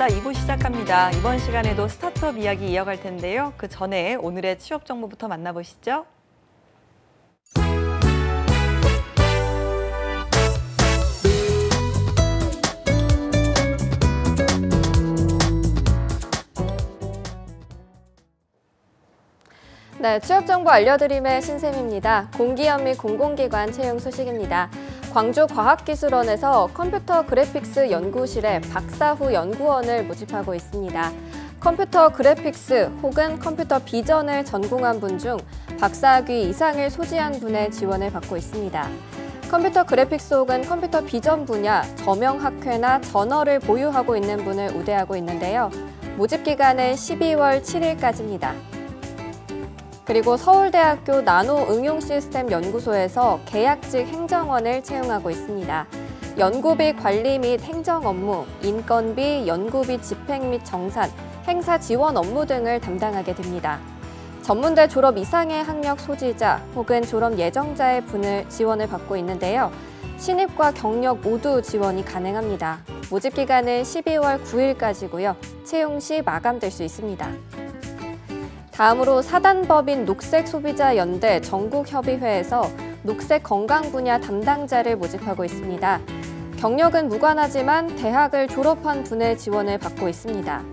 만난다 2부 시작합니다. 이번 시간에도 스타트업 이야기 이어갈 텐데요. 그 전에 오늘의 취업 정보부터 만나보시죠. 네, 취업 정보 알려드림의 신샘입니다. 공기업 및 공공기관 채용 소식입니다. 광주과학기술원에서 컴퓨터 그래픽스 연구실에 박사 후 연구원을 모집하고 있습니다. 컴퓨터 그래픽스 혹은 컴퓨터 비전을 전공한 분 중 박사학위 이상을 소지한 분의 지원을 받고 있습니다. 컴퓨터 그래픽스 혹은 컴퓨터 비전 분야 저명학회나 저널을 보유하고 있는 분을 우대하고 있는데요. 모집 기간은 12월 7일까지입니다. 그리고 서울대학교 나노응용시스템연구소에서 계약직 행정원을 채용하고 있습니다. 연구비 관리 및 행정 업무, 인건비, 연구비 집행 및 정산, 행사 지원 업무 등을 담당하게 됩니다. 전문대 졸업 이상의 학력 소지자 혹은 졸업 예정자의 분을 지원을 받고 있는데요. 신입과 경력 모두 지원이 가능합니다. 모집 기간은 12월 9일까지고요. 채용 시 마감될 수 있습니다. 다음으로 사단법인 녹색소비자연대 전국협의회에서 녹색 건강 분야 담당자를 모집하고 있습니다. 경력은 무관하지만 대학을 졸업한 분의 지원을 받고 있습니다.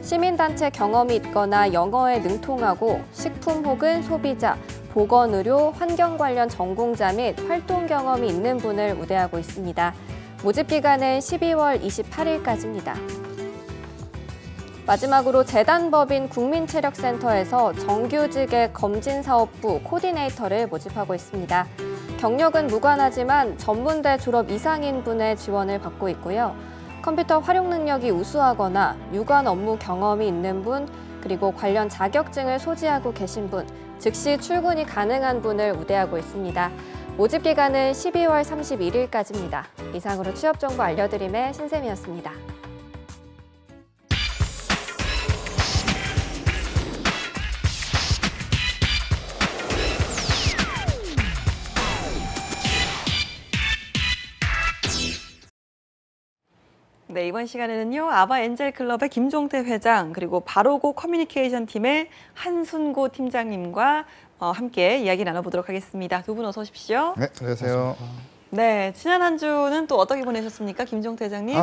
시민단체 경험이 있거나 영어에 능통하고 식품 혹은 소비자, 보건의료, 환경 관련 전공자 및 활동 경험이 있는 분을 우대하고 있습니다. 모집 기간은 12월 28일까지입니다. 마지막으로 재단법인 국민체력센터에서 정규직의 검진사업부 코디네이터를 모집하고 있습니다. 경력은 무관하지만 전문대 졸업 이상인 분의 지원을 받고 있고요. 컴퓨터 활용 능력이 우수하거나 유관 업무 경험이 있는 분, 그리고 관련 자격증을 소지하고 계신 분, 즉시 출근이 가능한 분을 우대하고 있습니다. 모집 기간은 12월 31일까지입니다. 이상으로 취업 정보 알려드림의 신샘이었습니다. 네, 이번 시간에는요. 아바엔젤클럽의 김종태 회장 그리고 바로고 커뮤니케이션 팀의 한순고 팀장님과 함께 이야기 나눠보도록 하겠습니다. 두 분 어서 오십시오. 네, 안녕하세요. 네, 지난 한 주는 또 어떻게 보내셨습니까? 김종태 회장님?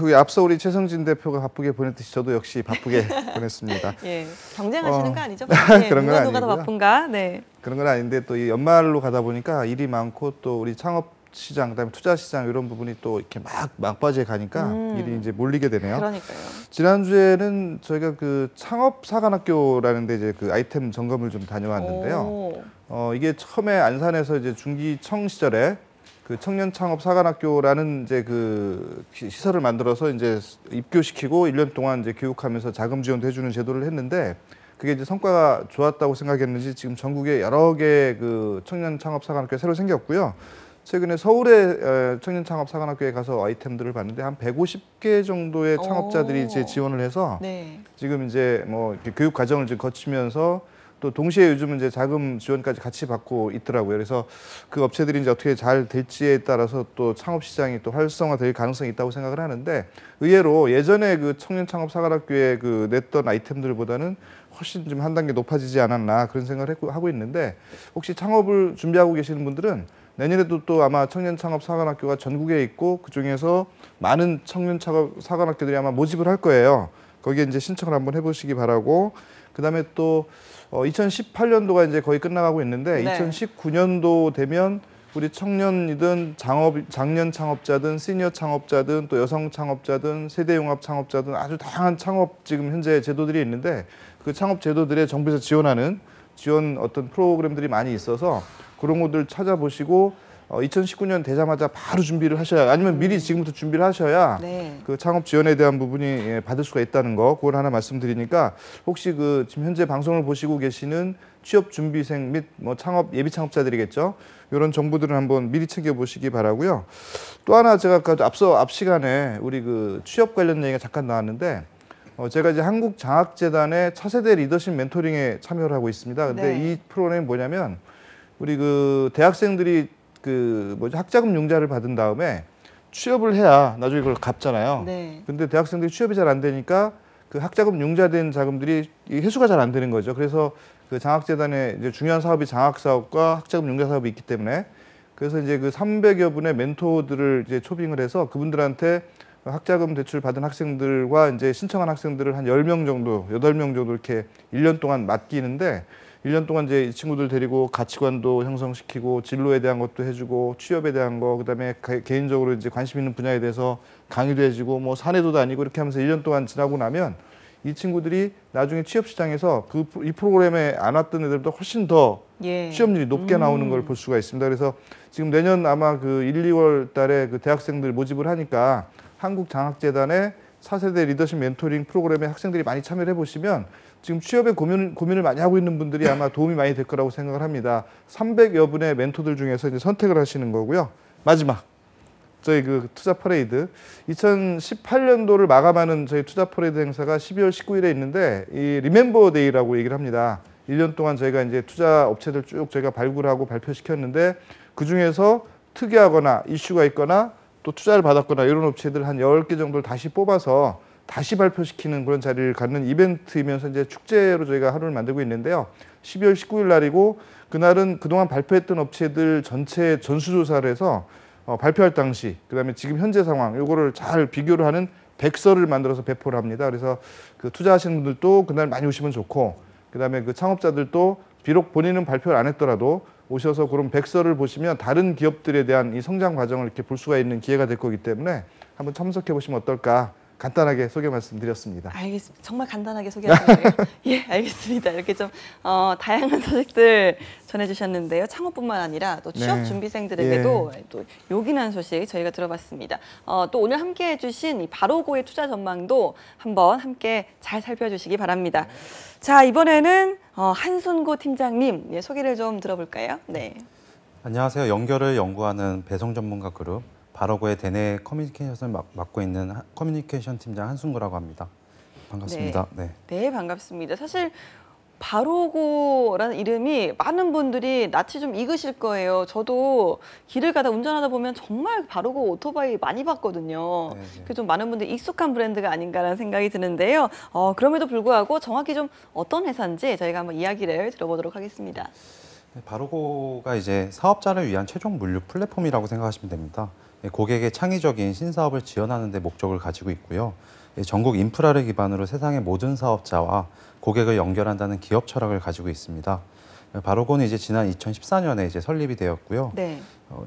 여기 앞서 우리 최성진 대표가 바쁘게 보냈듯이 저도 역시 바쁘게 보냈습니다. 예, 경쟁하시는 거 아니죠? 예, 그런 건 누가 더 아니고요. 바쁜가? 네. 그런 건 아닌데 또 이 연말로 가다 보니까 일이 많고 또 우리 창업 시장, 그다음에 투자 시장 이런 부분이 또 이렇게 막바지에 가니까 일이 이제 몰리게 되네요. 그러니까요. 지난주에는 저희가 그 창업사관학교라는 데 이제 그 아이템 점검을 좀 다녀왔는데요. 이게 처음에 안산에서 이제 중기청 시절에 그 청년창업사관학교라는 이제 그 시설을 만들어서 이제 입교시키고 1년 동안 이제 교육하면서 자금 지원도 해주는 제도를 했는데 그게 이제 성과가 좋았다고 생각했는지 지금 전국에 여러 개 그 청년창업사관학교가 새로 생겼고요. 최근에 서울의 청년창업사관학교에 가서 아이템들을 봤는데 한 150개 정도의 창업자들이 이제 지원을 해서 네. 지금 이제 뭐 이렇게 교육 과정을 이제 거치면서 또 동시에 요즘은 이제 자금 지원까지 같이 받고 있더라고요. 그래서 그 업체들이 이제 어떻게 잘 될지에 따라서 또 창업 시장이 또 활성화될 가능성이 있다고 생각을 하는데 의외로 예전에 그 청년창업사관학교에 그 냈던 아이템들보다는 훨씬 좀 한 단계 높아지지 않았나 그런 생각을 하고 있는데 혹시 창업을 준비하고 계시는 분들은 내년에도 또 아마 청년창업사관학교가 전국에 있고 그중에서 많은 청년창업사관학교들이 아마 모집을 할 거예요. 거기에 이제 신청을 한번 해보시기 바라고 그다음에 또 2018년도가 이제 거의 끝나가고 있는데 네. 2019년도 되면 우리 청년이든 장년 창업자든 시니어 창업자든 또 여성 창업자든 세대융합 창업자든 아주 다양한 창업 지금 현재 제도들이 있는데 그 창업 제도들에 정부에서 지원하는 지원 어떤 프로그램들이 많이 있어서 그런 것들 찾아보시고 2019년 되자마자 바로 준비를 하셔야 아니면 미리 지금부터 준비를 하셔야 네. 그 창업 지원에 대한 부분이 받을 수가 있다는 거 그걸 하나 말씀드리니까 혹시 그 지금 현재 방송을 보시고 계시는 취업 준비생 및 뭐 창업 예비 창업자들이겠죠. 이런 정보들은 한번 미리 챙겨 보시기 바라고요. 또 하나 제가 앞서 앞 시간에 우리 그 취업 관련 얘기가 잠깐 나왔는데 제가 이제 한국장학재단의 차세대 리더십 멘토링에 참여를 하고 있습니다. 근데 네. 이 프로그램이 뭐냐면 우리 그 대학생들이 그 학자금 융자를 받은 다음에 취업을 해야 나중에 그걸 갚잖아요. 네. 근데 대학생들이 취업이 잘 안 되니까 그 학자금 융자된 자금들이 이 회수가 잘 안 되는 거죠. 그래서 그 장학재단의 이제 중요한 사업이 장학 사업과 학자금 융자 사업이 있기 때문에 그래서 이제 그 300여 분의 멘토들을 이제 초빙을 해서 그분들한테 학자금 대출 받은 학생들과 이제 신청한 학생들을 한 10명 정도, 8명 정도 이렇게 1년 동안 맡기는데 1년 동안 이제 이 친구들 데리고 가치관도 형성시키고 진로에 대한 것도 해주고 취업에 대한 거 그다음에 개인적으로 이제 관심 있는 분야에 대해서 강의도 해주고 뭐 사내도 다니고 이렇게 하면서 1년 동안 지나고 나면 이 친구들이 나중에 취업 시장에서 이 프로그램에 안 왔던 애들보다 훨씬 더 예. 취업률이 높게 나오는 걸 볼 수가 있습니다. 그래서 지금 내년 아마 그 1, 2월 달에 그 대학생들 모집을 하니까 한국장학재단의 4세대 리더십 멘토링 프로그램에 학생들이 많이 참여를 해보시면 지금 취업에 고민을 많이 하고 있는 분들이 아마 도움이 많이 될 거라고 생각을 합니다. 300여 분의 멘토들 중에서 이제 선택을 하시는 거고요. 마지막 저희 그 투자 퍼레이드 2018년도를 마감하는 저희 투자 퍼레이드 행사가 12월 19일에 있는데 이 리멤버 데이라고 얘기를 합니다. 1년 동안 저희가 이제 투자 업체들 쭉 저희가 발굴하고 발표시켰는데 그 중에서 특이하거나 이슈가 있거나 또 투자를 받았거나 이런 업체들 한 10개 정도를 다시 뽑아서 다시 발표시키는 그런 자리를 갖는 이벤트이면서 이제 축제로 저희가 하루를 만들고 있는데요. 12월 19일 날이고 그날은 그동안 발표했던 업체들 전체 전수조사를 해서 발표할 당시 그다음에 지금 현재 상황 요거를 잘 비교를 하는 백서를 만들어서 배포를 합니다. 그래서 그 투자하시는 분들도 그날 많이 오시면 좋고 그다음에 그 창업자들도 비록 본인은 발표를 안 했더라도 오셔서 그런 백서를 보시면 다른 기업들에 대한 이 성장 과정을 이렇게 볼 수가 있는 기회가 될 거기 때문에 한번 참석해 보시면 어떨까 간단하게 소개 말씀드렸습니다. 알겠습니다. 정말 간단하게 소개하셨네요. 예, 알겠습니다. 이렇게 좀 다양한 소식들 전해주셨는데요. 창업뿐만 아니라 또 취업 네. 준비생들에게도 또 요긴한 소식 저희가 들어봤습니다. 또 오늘 함께 해주신 이 바로고의 투자 전망도 한번 함께 잘 살펴주시기 바랍니다. 자, 이번에는 한순고 팀장님 소개를 좀 들어볼까요? 네. 안녕하세요. 연결을 연구하는 배송 전문가 그룹 바로고의 대내 커뮤니케이션을 맡고 있는 커뮤니케이션 팀장 한순구라고 합니다. 반갑습니다. 네. 네, 반갑습니다. 사실 바로고라는 이름이 많은 분들이 낯이 좀 익으실 거예요. 저도 길을 가다 운전하다 보면 정말 바로고 오토바이 많이 봤거든요. 그 좀 많은 분들이 익숙한 브랜드가 아닌가라는 생각이 드는데요. 그럼에도 불구하고 정확히 좀 어떤 회사인지 저희가 한번 이야기를 들어보도록 하겠습니다. 바로고가 이제 사업자를 위한 최종 물류 플랫폼이라고 생각하시면 됩니다. 고객의 창의적인 신사업을 지원하는 데 목적을 가지고 있고요. 전국 인프라를 기반으로 세상의 모든 사업자와 고객을 연결한다는 기업 철학을 가지고 있습니다. 바로고는 이제 지난 2014년에 이제 설립이 되었고요. 네.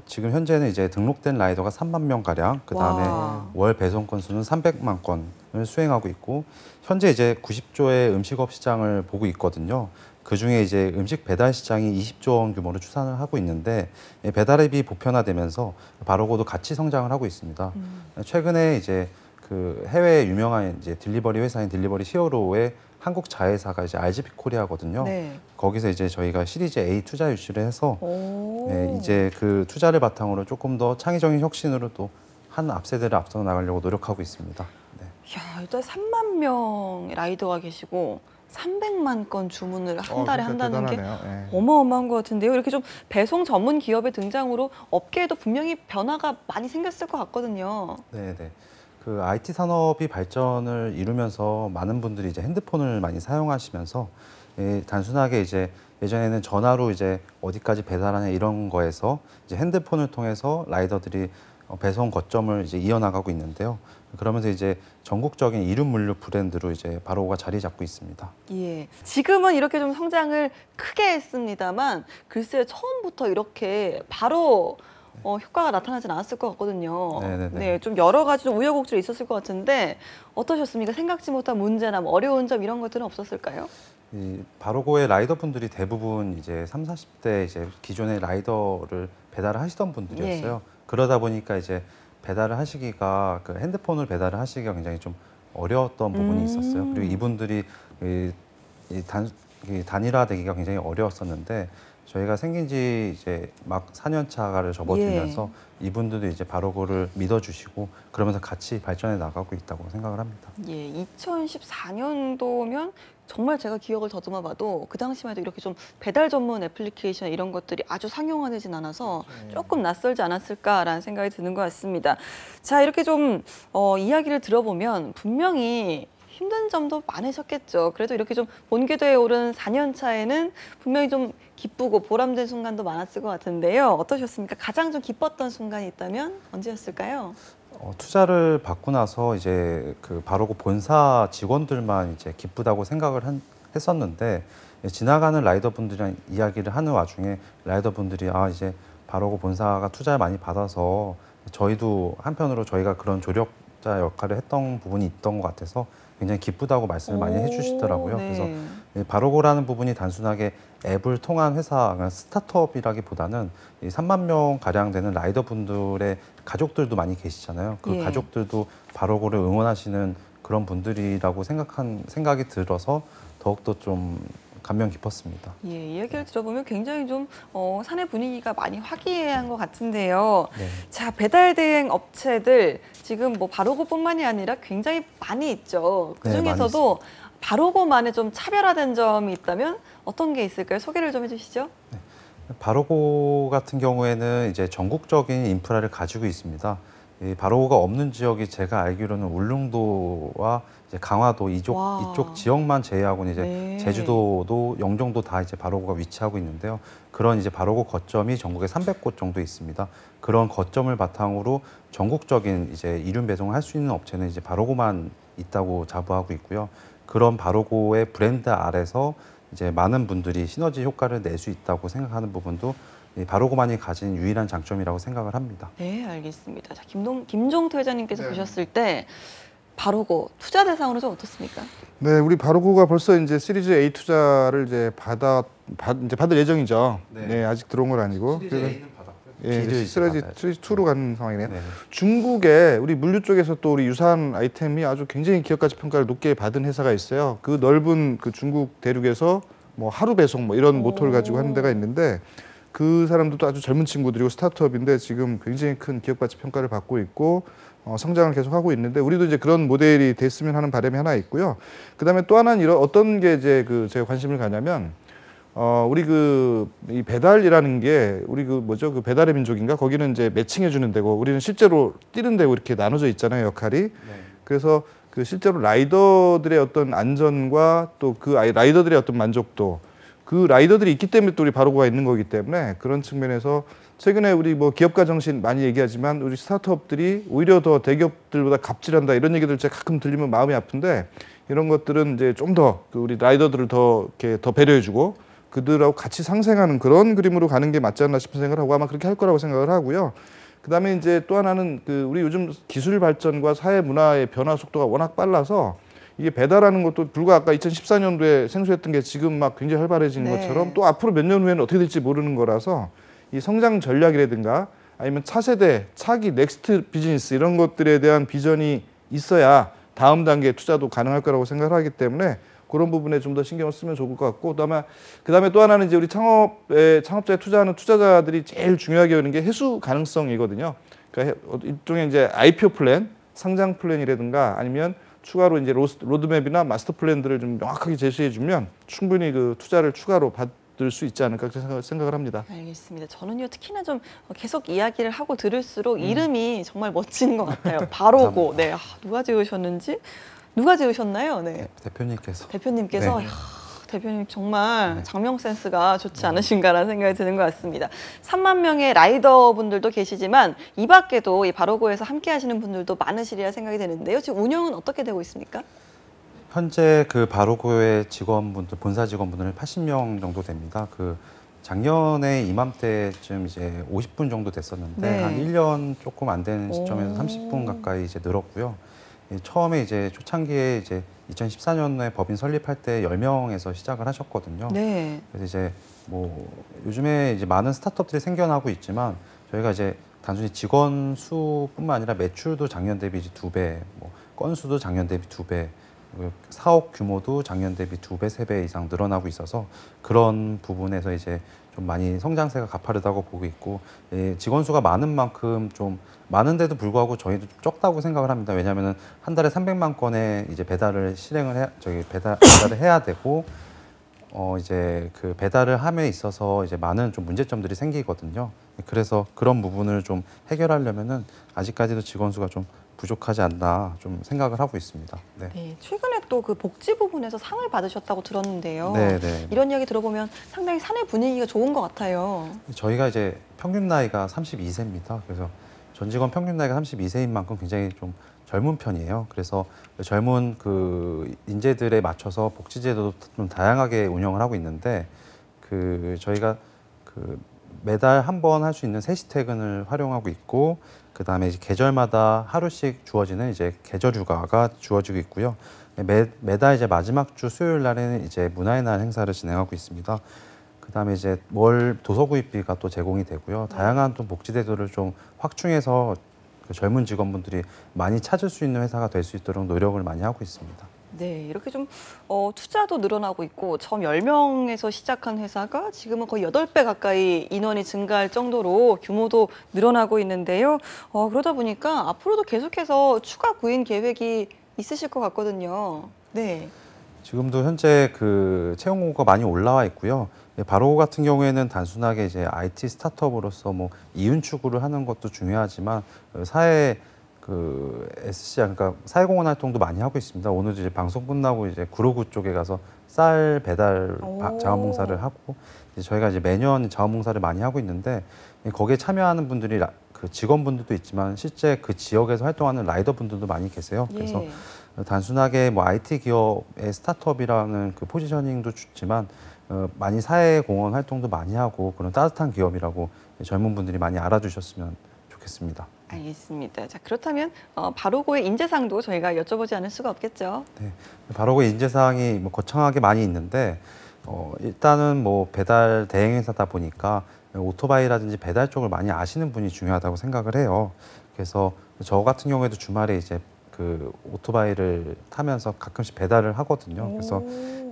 지금 현재는 이제 등록된 라이더가 3만 명 가량, 그 다음에 월 배송 건수는 300만 건을 수행하고 있고, 현재 이제 90조의 음식업 시장을 보고 있거든요. 그 중에 이제 음식 배달 시장이 20조 원 규모로 추산을 하고 있는데 배달앱이 보편화되면서 바로고도 같이 성장을 하고 있습니다. 최근에 이제 그 해외 유명한 이제 딜리버리 회사인 딜리버리 히어로의 한국 자회사가 이제 RGP 코리아거든요. 네. 거기서 이제 저희가 시리즈 A 투자 유치를 해서 이제 그 투자를 바탕으로 조금 더 창의적인 혁신으로 또 한 앞세대를 앞서 나가려고 노력하고 있습니다. 네. 이야, 일단 3만 명의 라이더가 계시고 300만 건 주문을 한 달에 한다는 게 어마어마한 것 같은데요. 이렇게 좀 배송 전문 기업의 등장으로 업계에도 분명히 변화가 많이 생겼을 것 같거든요. 네, 네. 그 IT 산업이 발전을 이루면서 많은 분들이 이제 핸드폰을 많이 사용하시면서 단순하게 이제 예전에는 전화로 이제 어디까지 배달하냐 이런 거에서 이제 핸드폰을 통해서 라이더들이 배송 거점을 이제 이어나가고 있는데요. 그러면서 이제 전국적인 이름 물류 브랜드로 이제 바로고가 자리 잡고 있습니다. 예. 지금은 이렇게 좀 성장을 크게 했습니다만 글쎄요, 처음부터 이렇게 바로 효과가 나타나진 않았을 것 같거든요. 네네네. 네, 좀 여러 가지 좀 우여곡절이 있었을 것 같은데 어떠셨습니까? 생각지 못한 문제나 뭐 어려운 점 이런 것들은 없었을까요? 이 바로고의 라이더 분들이 대부분 이제 30, 40대 이제 기존의 라이더를 배달을 하시던 분들이었어요. 그러다 보니까 이제 배달을 하시기가 그 핸드폰을 배달을 하시기가 굉장히 좀 어려웠던 부분이 있었어요. 그리고 이분들이 이게 단일화되기가 굉장히 어려웠었는데 저희가 생긴 지 이제 막 4년 차를 접어들면서 이분들도 이제 바로고를 믿어주시고 그러면서 같이 발전해 나가고 있다고 생각을 합니다. 예, 2014년도면 정말 제가 기억을 더듬어 봐도 그 당시만 해도 이렇게 좀 배달 전문 애플리케이션 이런 것들이 아주 상용화되진 않아서 조금 낯설지 않았을까라는 생각이 드는 것 같습니다. 자, 이렇게 좀 이야기를 들어보면 분명히 힘든 점도 많으셨겠죠. 그래도 이렇게 좀 본궤도에 오른 4년 차에는 분명히 좀 기쁘고 보람된 순간도 많았을 것 같은데요. 어떠셨습니까? 가장 좀 기뻤던 순간이 있다면 언제였을까요? 투자를 받고 나서 이제 그 바로고 본사 직원들만 이제 기쁘다고 생각을 했었는데 지나가는 라이더분들이랑 이야기를 하는 와중에 라이더분들이 이제 바로고 본사가 투자를 많이 받아서 저희도 한편으로 저희가 그런 조력자 역할을 했던 부분이 있던 것 같아서 굉장히 기쁘다고 말씀을 많이 해주시더라고요. 네. 그래서 바로고라는 부분이 단순하게 앱을 통한 회사, 스타트업이라기보다는 3만 명 가량 되는 라이더분들의 가족들도 많이 계시잖아요. 그 예. 가족들도 바로고를 응원하시는 그런 분들이라고 생각이 들어서 더욱더 좀 감명 깊었습니다. 예, 이야기를 들어보면 굉장히 좀 사내 분위기가 많이 화기애애한 것 같은데요. 네. 자, 배달 대행 업체들 지금 뭐 바로고뿐만이 아니라 굉장히 많이 있죠. 그 네, 중에서도 바로고만의 좀 차별화된 점이 있다면 어떤 게 있을까요? 소개를 좀 해주시죠. 바로고 같은 경우에는 이제 전국적인 인프라를 가지고 있습니다. 이 바로고가 없는 지역이 제가 알기로는 울릉도와 이제 강화도 와. 이쪽 지역만 제외하고는 이제 네. 제주도도 영종도 다 이제 바로고가 위치하고 있는데요. 그런 이제 바로고 거점이 전국에 300곳 정도 있습니다. 그런 거점을 바탕으로 전국적인 이제 이륜 배송을 할 수 있는 업체는 이제 바로고만 있다고 자부하고 있고요. 그런 바로고의 브랜드 아래서 이제 많은 분들이 시너지 효과를 낼 수 있다고 생각하는 부분도 이 바로고만이 가진 유일한 장점이라고 생각을 합니다. 네, 알겠습니다. 자, 김종태 회장님께서 네. 보셨을 때 바로고 투자 대상으로 좀 어떻습니까? 네, 우리 바로고가 벌써 이제 시리즈 A 투자를 이제 받을 예정이죠. 네. 네, 아직 들어온 건 아니고. 예, 시리즈 2로 가는 상황이네요. 네. 중국에 우리 물류 쪽에서 또 우리 유사한 아이템이 아주 굉장히 기업가치 평가를 높게 받은 회사가 있어요. 그 넓은 그 중국 대륙에서 뭐 하루 배송 뭐 이런 모토를 가지고 하는 데가 있는데 그 사람들도 아주 젊은 친구들이고 스타트업인데 지금 굉장히 큰 기업가치 평가를 받고 있고 성장을 계속하고 있는데 우리도 이제 그런 모델이 됐으면 하는 바람이 하나 있고요. 그다음에 또 하나는 어떤 게 이제 제가 관심을 가냐면 우리 이 배달이라는 게 우리 그 배달의 민족인가 거기는 이제 매칭해 주는 데고 우리는 실제로 뛰는 데고 이렇게 나눠져 있잖아요, 역할이. 네. 그래서 그 실제로 라이더들의 어떤 안전과 또 그 라이더들의 어떤 만족도 그 라이더들이 있기 때문에 또 우리 바로고가 있는 거기 때문에 그런 측면에서 최근에 우리 뭐 기업가 정신 많이 얘기하지만 우리 스타트업들이 오히려 더 대기업들보다 갑질한다 이런 얘기들 제가 가끔 들리면 마음이 아픈데 이런 것들은 이제 좀 더 우리 라이더들을 이렇게 더 배려해주고 그들하고 같이 상생하는 그런 그림으로 가는 게 맞지 않나 싶은 생각을 하고 아마 그렇게 할 거라고 생각을 하고요. 그다음에 이제 또 하나는 우리 요즘 기술 발전과 사회 문화의 변화 속도가 워낙 빨라서 이게 배달하는 것도 불과 아까 2014년도에 생소했던 게 지금 막 굉장히 활발해지는 네. 것처럼 또 앞으로 몇 년 후에는 어떻게 될지 모르는 거라서 이 성장 전략이라든가 아니면 차세대, 차기, 넥스트 비즈니스 이런 것들에 대한 비전이 있어야 다음 단계 투자도 가능할 거라고 생각을 하기 때문에 그런 부분에 좀 더 신경을 쓰면 좋을 것 같고 그다음에 또 하나는 이제 우리 창업자에 투자하는 투자자들이 제일 중요하게 여기는 게 회수 가능성이거든요. 그러니까 일종의 이제 IPO 플랜, 상장 플랜이라든가 아니면 추가로 이제 로드맵이나 마스터 플랜들을 좀 명확하게 제시해 주면 충분히 그 투자를 추가로 받을 수 있지 않을까 생각을 합니다. 알겠습니다. 저는요 특히나 좀 계속 이야기를 하고 들을수록 이름이 정말 멋진 것 같아요. 바로고. 네, 누가 지으셨나요? 네. 대표님께서. 대표님께서 네. 이야, 대표님 정말 장명 센스가 좋지 않으신가라는 생각이 드는 것 같습니다. 3만 명의 라이더 분들도 계시지만 이 밖에도 이 바로고에서 함께 하시는 분들도 많으시리라 생각이 되는데요. 지금 운영은 어떻게 되고 있습니까? 현재 그 바로고의 직원분들, 본사 직원분들은 80명 정도 됩니다. 작년에 이맘때쯤 이제 50분 정도 됐었는데 네. 한 1년 조금 안 되는 시점에서 오. 30분 가까이 이제 늘었고요. 처음에 이제 초창기에 이제 2014년에 법인 설립할 때 10명에서 시작을 하셨거든요. 네. 그래서 이제 뭐 요즘에 이제 많은 스타트업들이 생겨나고 있지만 저희가 이제 단순히 직원 수뿐만 아니라 매출도 작년 대비 이제 2배, 뭐 건수도 작년 대비 2배, 사업 규모도 작년 대비 2배, 3배 이상 늘어나고 있어서 그런 부분에서 이제 좀 많이 성장세가 가파르다고 보고 있고, 예, 직원 수가 많은 만큼 좀 많은데도 불구하고 저희도 좀 적다고 생각을 합니다. 왜냐하면은 한 달에 300만 건의 이제 배달을 배달을 해야 되고, 이제 그 배달을 함에 있어서 이제 많은 좀 문제점들이 생기거든요. 그래서 그런 부분을 좀 해결하려면은 아직까지도 직원 수가 좀 부족하지 않나 좀 생각을 하고 있습니다. 네. 네, 최근에 또 그 복지 부분에서 상을 받으셨다고 들었는데요. 네, 네. 이런 이야기 들어보면 상당히 사내 분위기가 좋은 것 같아요. 저희가 이제 평균 나이가 32세입니다. 그래서 전 직원 평균 나이가 32세인 만큼 굉장히 좀 젊은 편이에요. 그래서 젊은 그 인재들에 맞춰서 복지제도도 좀 다양하게 운영을 하고 있는데, 그 저희가 그 매달 한 번 할 수 있는 3시 퇴근을 활용하고 있고, 그 다음에 이제 계절마다 하루씩 주어지는 이제 계절 휴가가 주어지고 있고요. 매달 이제 마지막 주 수요일 날에는 이제 문화의 날 행사를 진행하고 있습니다. 그 다음에 이제 월 도서 구입비가 또 제공이 되고요. 다양한 또 복지제도를 좀 확충해서 그 젊은 직원분들이 많이 찾을 수 있는 회사가 될 수 있도록 노력을 많이 하고 있습니다. 네, 이렇게 좀 투자도 늘어나고 있고 처음 10명에서 시작한 회사가 지금은 거의 8배 가까이 인원이 증가할 정도로 규모도 늘어나고 있는데요. 그러다 보니까 앞으로도 계속해서 추가 구인 계획이 있으실 것 같거든요. 네. 지금도 현재 그 채용 공고가 많이 올라와 있고요. 바로고 같은 경우에는 단순하게 이제 IT 스타트업으로서 뭐 이윤 추구를 하는 것도 중요하지만 사회 그 SCR, 그러니까 사회공헌 활동도 많이 하고 있습니다. 오늘도 이제 방송 끝나고 이제 구로구 쪽에 가서 쌀 배달 자원봉사를 하고, 이제 저희가 이제 매년 자원봉사를 많이 하고 있는데, 거기에 참여하는 분들이 그 직원분들도 있지만 실제 그 지역에서 활동하는 라이더 분들도 많이 계세요. 그래서 단순하게 뭐 IT 기업의 스타트업이라는 그 포지셔닝도 좋지만 많이 사회공헌 활동도 많이 하고 그런 따뜻한 기업이라고 젊은 분들이 많이 알아주셨으면 좋겠습니다. 알겠습니다. 자, 그렇다면 바로고의 인재상도 저희가 여쭤보지 않을 수가 없겠죠. 네, 바로고의 인재사항이 뭐 거창하게 많이 있는데, 일단은 뭐 배달 대행회사다 보니까 오토바이라든지 배달 쪽을 많이 아시는 분이 중요하다고 생각을 해요. 그래서 저 같은 경우에도 주말에 이제 그 오토바이를 타면서 가끔씩 배달을 하거든요. 그래서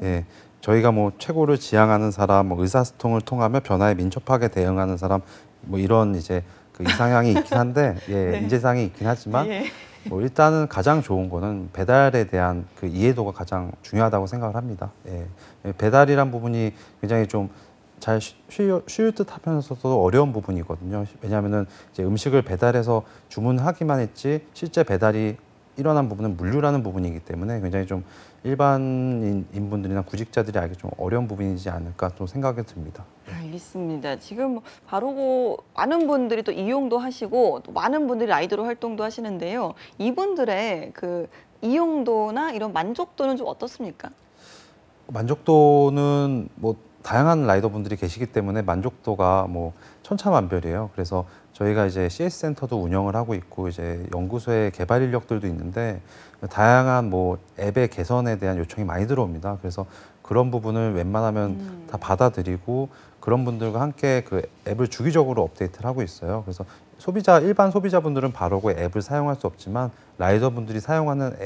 예, 저희가 뭐 최고를 지향하는 사람, 뭐 의사소통을 통하며 변화에 민첩하게 대응하는 사람, 뭐 이런 이제 그 이상향이 있긴 한데, 예, 네. 인재상이 있긴 하지만 예. 뭐 일단은 가장 좋은 거는 배달에 대한 그 이해도가 가장 중요하다고 생각을 합니다. 예, 배달이란 부분이 굉장히 좀 잘 쉬울 듯 하면서도 어려운 부분이거든요. 왜냐하면은 이제 음식을 배달해서 주문하기만 했지 실제 배달이 일어난 부분은 물류라는 부분이기 때문에 굉장히 좀 일반인분들이나 구직자들이 알기 좀 어려운 부분이지 않을까 또 생각이 듭니다. 알겠습니다. 지금 바로고 많은 분들이 또 이용도 하시고 또 많은 분들이 라이더로 활동도 하시는데요. 이분들의 그 이용도나 이런 만족도는 좀 어떻습니까? 만족도는 뭐 다양한 라이더분들이 계시기 때문에 만족도가 뭐 천차만별이에요. 그래서 저희가 이제 CS 센터도 운영을 하고 있고 이제 연구소의 개발 인력들도 있는데 다양한 뭐 앱의 개선에 대한 요청이 많이 들어옵니다. 그래서 그런 부분을 웬만하면 다 받아들이고 그런 분들과 함께 그 앱을 주기적으로 업데이트를 하고 있어요. 그래서 일반 소비자분들은 바로고 앱을 사용할 수 없지만 라이더분들이 사용하는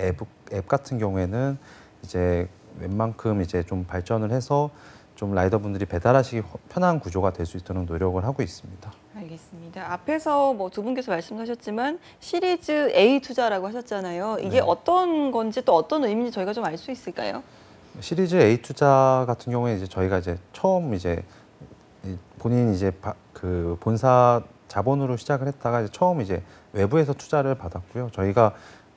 앱 같은 경우에는 이제 웬만큼 이제 좀 발전을 해서 좀 라이더분들이 배달하시기 편한 구조가 될 수 있도록 노력을 하고 있습니다. 알겠습니다. 앞에서 뭐 두 분께서 말씀하셨지만 시리즈 A 투자라고 하셨잖아요. 이게 네. 어떤 건지 또 어떤 의미인지 저희가 좀 알 수 있을까요? 시리즈 A 투자 같은 경우에 이제 저희가 이제 처음 이제 본인 이제 그 본사 자본으로 시작을 했다가 이제 처음 이제 외부에서 투자를 받았고요. 저희가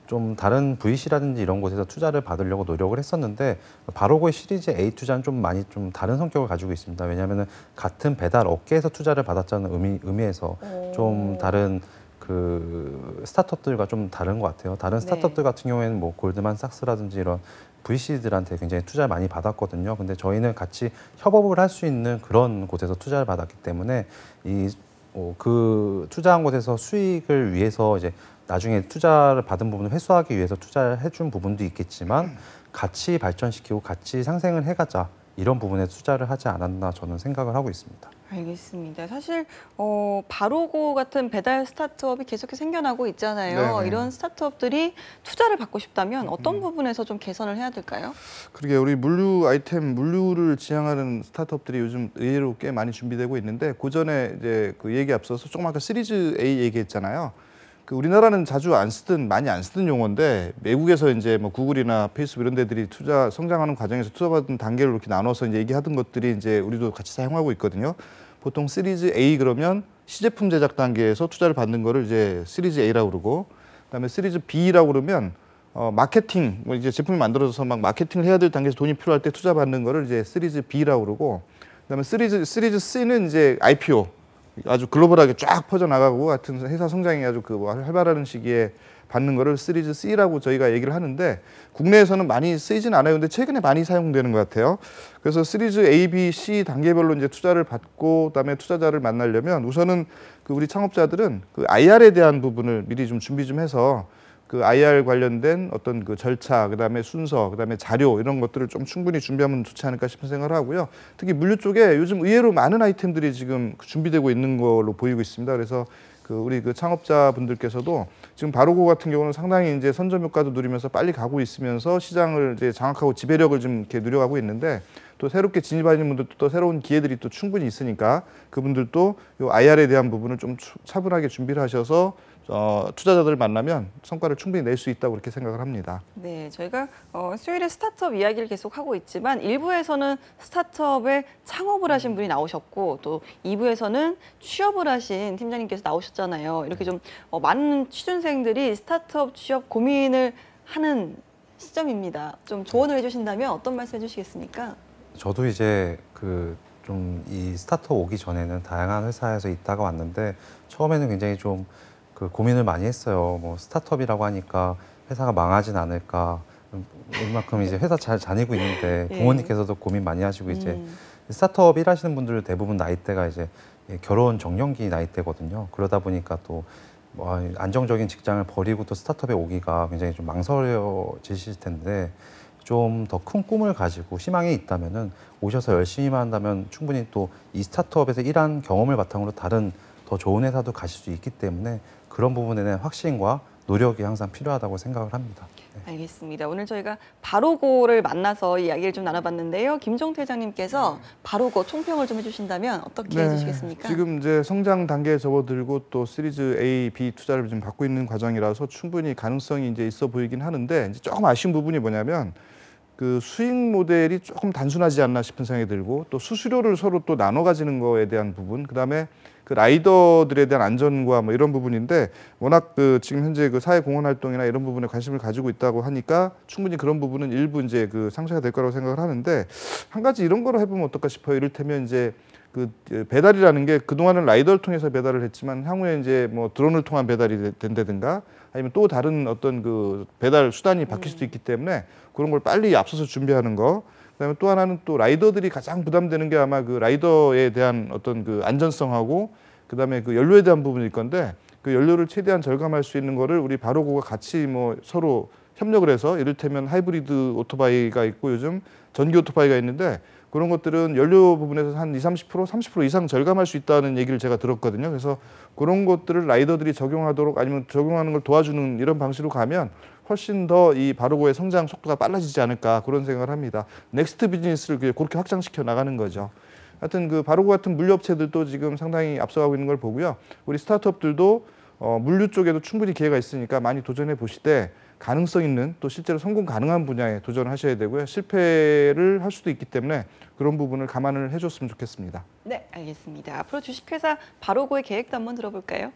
좀 다른 VC라든지 이런 곳에서 투자를 받으려고 노력을 했었는데 바로고의 시리즈 A 투자는 좀 많이 좀 다른 성격을 가지고 있습니다. 왜냐하면 같은 배달 업계에서 투자를 받았다는 의미에서 좀 다른 그 스타트업들과 좀 다른 것 같아요. 다른 스타트업들 같은 경우에는 뭐 골드만삭스라든지 이런 VC들한테 굉장히 투자를 많이 받았거든요. 근데 저희는 같이 협업을 할 수 있는 그런 곳에서 투자를 받았기 때문에 그 투자한 곳에서 수익을 위해서 이제 나중에 투자를 받은 부분을 회수하기 위해서 투자를 해준 부분도 있겠지만 같이 발전시키고 같이 상생을 해가자 이런 부분에 투자를 하지 않았나 저는 생각을 하고 있습니다. 알겠습니다. 사실 바로고 같은 배달 스타트업이 계속해서 생겨나고 있잖아요. 네네. 이런 스타트업들이 투자를 받고 싶다면 어떤 부분에서 좀 개선을 해야 될까요? 그러게 우리 물류를 지향하는 스타트업들이 요즘 의외로 꽤 많이 준비되고 있는데 그 전에 이제 그 얘기 앞서서 조금 아까 시리즈 A 얘기했잖아요. 그 우리나라는 많이 안 쓰던 용어인데 외국에서 이제 뭐 구글이나 페이스북 이런 데들이 성장하는 과정에서 투자받은 단계를 이렇게 나눠서 이제 얘기하던 것들이 이제 우리도 같이 사용하고 있거든요. 보통 시리즈 A 그러면 시제품 제작 단계에서 투자를 받는 거를 이제 시리즈 A라고 그러고, 그다음에 시리즈 B라고 그러면 마케팅, 뭐 이제 제품이 만들어져서 막 마케팅을 해야 될 단계에서 돈이 필요할 때 투자 받는 거를 이제 시리즈 B라고 그러고, 그다음에 시리즈 C는 이제 IPO, 아주 글로벌하게 쫙 퍼져나가고 같은 회사 성장이 아주 그 활발한 시기에 받는 거를 시리즈 C라고 저희가 얘기를 하는데 국내에서는 많이 쓰이진 않아요. 근데 최근에 많이 사용되는 것 같아요. 그래서 시리즈 A, B, C 단계별로 이제 투자를 받고 그다음에 투자자를 만나려면 우선은 그 우리 창업자들은 그 IR에 대한 부분을 미리 좀 준비 좀 해서 그 IR 관련된 어떤 그 절차, 그다음에 순서, 그다음에 자료 이런 것들을 좀 충분히 준비하면 좋지 않을까 싶은 생각을 하고요. 특히 물류 쪽에 요즘 의외로 많은 아이템들이 지금 준비되고 있는 걸로 보이고 있습니다. 그래서 그 우리 그 창업자분들께서도 지금 바로고 같은 경우는 상당히 이제 선점 효과도 누리면서 빨리 가고 있으면서 시장을 이제 장악하고 지배력을 좀 이렇게 누려가고 있는데 또 새롭게 진입하시는 분들도 또 새로운 기회들이 또 충분히 있으니까 그분들도 요 IR에 대한 부분을 좀 차분하게 준비를 하셔서 투자자들을 만나면 성과를 충분히 낼 수 있다고 그렇게 생각을 합니다. 네, 저희가 수요일에 스타트업 이야기를 계속 하고 있지만 1부에서는 스타트업에 창업을 하신 분이 나오셨고 또 2부에서는 취업을 하신 팀장님께서 나오셨잖아요. 이렇게 좀 많은 취준생들이 스타트업 취업 고민을 하는 시점입니다. 좀 조언을 해주신다면 어떤 말씀 해주시겠습니까? 저도 이제 그 좀 이 스타트업 오기 전에는 다양한 회사에서 있다가 왔는데 처음에는 굉장히 좀 그 고민을 많이 했어요. 뭐 스타트업이라고 하니까 회사가 망하진 않을까. 이만큼 이제 회사 잘 다니고 있는데 예. 부모님께서도 고민 많이 하시고 이제 스타트업 일하시는 분들 대부분 나이대가 이제 결혼 정년기 나이대거든요. 그러다 보니까 또 뭐 안정적인 직장을 버리고 또 스타트업에 오기가 굉장히 좀 망설여지실 텐데 좀 더 큰 꿈을 가지고 희망이 있다면은 오셔서 열심히만 한다면 충분히 또 이 스타트업에서 일한 경험을 바탕으로 다른 더 좋은 회사도 가실 수 있기 때문에 그런 부분에 대한 확신과 노력이 항상 필요하다고 생각을 합니다. 네. 알겠습니다. 오늘 저희가 바로고를 만나서 이야기를 좀 나눠봤는데요. 김종태 회장님께서 바로고 총평을 좀 해주신다면 어떻게 해주시겠습니까? 지금 이제 성장 단계에 접어들고 또 시리즈 A, B 투자를 지금 받고 있는 과정이라서 충분히 가능성이 이제 있어 보이긴 하는데 이제 조금 아쉬운 부분이 뭐냐면 그 수익 모델이 조금 단순하지 않나 싶은 생각이 들고 또 수수료를 서로 또 나눠 가지는 거에 대한 부분, 그다음에 그 라이더들에 대한 안전과 뭐 이런 부분인데 워낙 그 지금 현재 그 사회 공헌 활동이나 이런 부분에 관심을 가지고 있다고 하니까 충분히 그런 부분은 일부 이제 그 상쇄가 될 거라고 생각을 하는데 한 가지 이런 거로 해보면 어떨까 싶어요. 이를테면 이제 그 배달이라는 게 그동안은 라이더를 통해서 배달을 했지만 향후에 이제 뭐 드론을 통한 배달이 된다든가 아니면 또 다른 어떤 그 배달 수단이 바뀔 수도 있기 때문에 그런 걸 빨리 앞서서 준비하는 거. 그다음에 또 하나는 또 라이더들이 가장 부담되는 게 아마 그 라이더에 대한 어떤 그 안전성하고 그다음에 그 연료에 대한 부분일 건데 그 연료를 최대한 절감할 수 있는 거를 우리 바로고가 같이 뭐 서로 협력을 해서 이를테면 하이브리드 오토바이가 있고 요즘 전기 오토바이가 있는데 그런 것들은 연료 부분에서 한 20, 30%, 30% 이상 절감할 수 있다는 얘기를 제가 들었거든요. 그래서 그런 것들을 라이더들이 적용하도록 아니면 적용하는 걸 도와주는 이런 방식으로 가면 훨씬 더 이 바로고의 성장 속도가 빨라지지 않을까 그런 생각을 합니다. 넥스트 비즈니스를 그렇게 확장시켜 나가는 거죠. 하여튼 그 바로고 같은 물류업체들도 지금 상당히 앞서가고 있는 걸 보고요. 우리 스타트업들도 물류 쪽에도 충분히 기회가 있으니까 많이 도전해 보시되 가능성 있는 또 실제로 성공 가능한 분야에 도전하셔야 되고요. 실패를 할 수도 있기 때문에 그런 부분을 감안을 해줬으면 좋겠습니다. 네, 알겠습니다. 앞으로 주식회사 바로고의 계획도 한번 들어볼까요?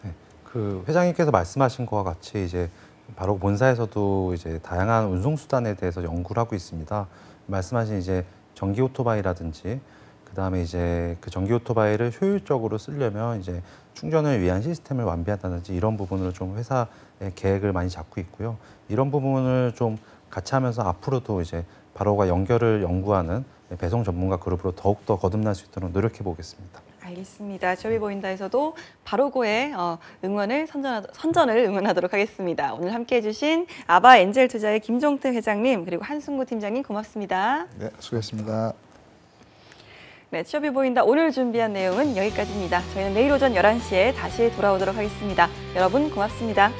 네, 그 회장님께서 말씀하신 것과 같이 이제 바로 본사에서도 이제 다양한 운송 수단에 대해서 연구를 하고 있습니다. 말씀하신 이제 전기 오토바이라든지 그다음에 이제 그 전기 오토바이를 효율적으로 쓰려면 이제 충전을 위한 시스템을 완비한다든지 이런 부분으로 좀 회사의 계획을 많이 잡고 있고요. 이런 부분을 좀 같이 하면서 앞으로도 이제 바로가 연결을 연구하는 배송 전문가 그룹으로 더욱더 거듭날 수 있도록 노력해 보겠습니다. 알겠습니다. 저비보인다에서도 바로고의 선전을 응원하도록 하겠습니다. 오늘 함께해 주신 아바 엔젤 투자의 김종태 회장님 그리고 한승구 팀장님 고맙습니다. 네, 수고했습니다. 네, 취업이 보인다. 오늘 준비한 내용은 여기까지입니다. 저희는 내일 오전 11시에 다시 돌아오도록 하겠습니다. 여러분 고맙습니다.